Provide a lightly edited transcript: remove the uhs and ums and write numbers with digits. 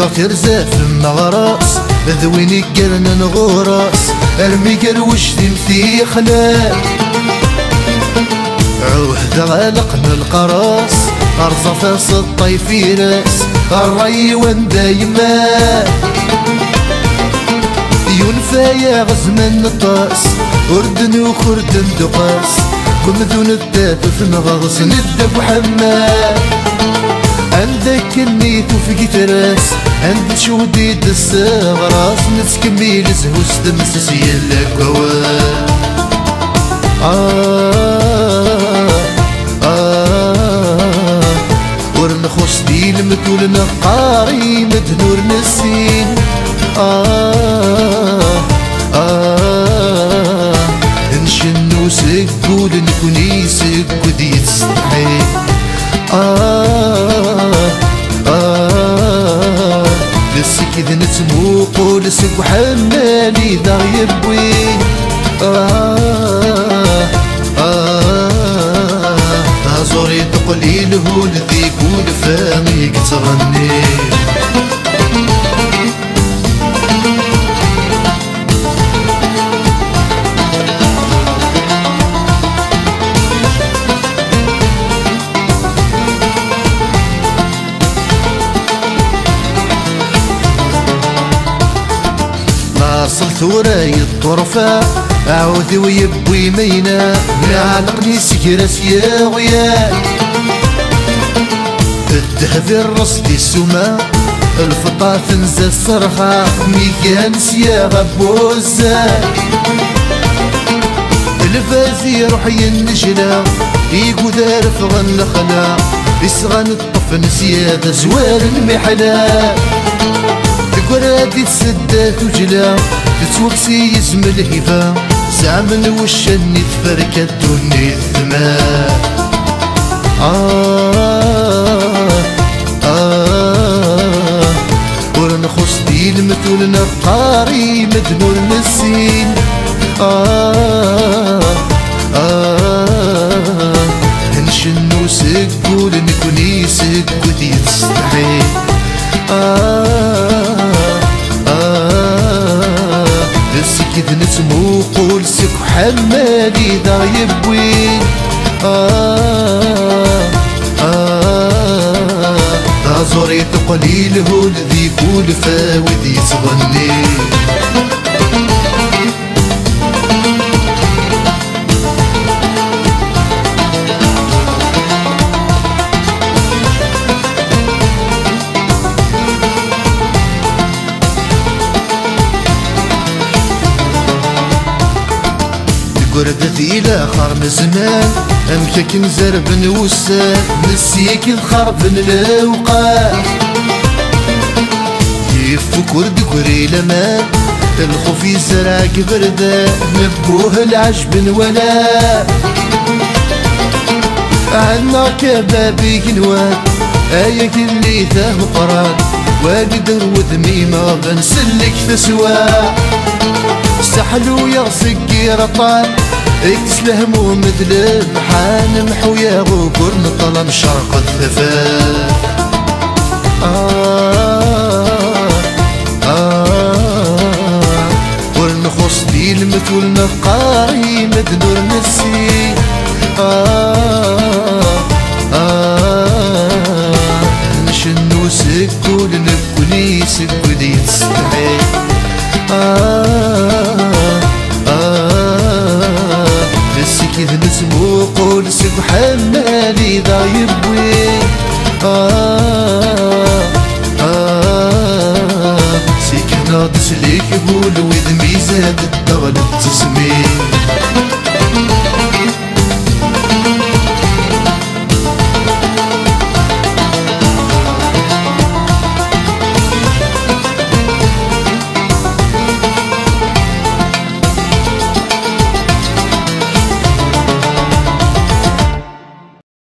ذا ترزاف المغراس ذويني قرنا نغوراس ارمي قروش تمثي خلاف عهد غلقنا القراص ارزا فاس الطيفي راس الري وين دايما ينفايا غزمان نطاس اردن وكردن دقاس كم ذون الدافف نغغص ندب وحمام عندك النيت وفقيت راس عند شوديد الصغراس نتكمل زهوس دمسس يلا قوام ورنخص دي المثول نقاري مدنور نسين نشنو سقول نكوني سقود يتستحي لسك إذا نتموقو لسك وحمالي ذا يبوي زوري تقليل هو لذيك ولفامي تغني صلت وراي الطرفة أعوذ ويبوي مينا يعلقني سكرس يا غيال الذهب الرصدي السما الفطا تنزل الصرخة ميكان سيا غبوزة الفازي روحي النجلة يقود رفغن الخلا يسغن الطفن سيادة زوار المحلا تقرادي تسدات وجلا تتوكسي يسم الهفا زعمل وشني تفركت دوني الثماء ورنخص دي المثول نقاري مدنور نسين نشنو سقول نكوني سقود يتستحي لسك إذ نتموقو لسك وحمالي ذا يبوي ذا زوري تقليل هو لذيك ولفاوذ يتغني قردت إلى خرم زمان أمكك نزرب نوسان نسيك الخرب الأوقات يفك ورد كوري لمان الخوف يزرع كبردان نبوه العجب ولا عنا كبابي كنوان آيك اللي ثاه قران وقدر وذميمة بنسلك تسوى سحلو يغسق رطان اكسلهمو مثل المحان محو يا غبر نطلم شرق الثفاء ورنخص دي المثول نقاري مدنور نسي نشنو سكول نكوني سكود يتستحي لسك إذ نتموقو لسك وحمالي ذا يبوي سيك ناضس ليك بول وإذ ميزاد الدغل التسمين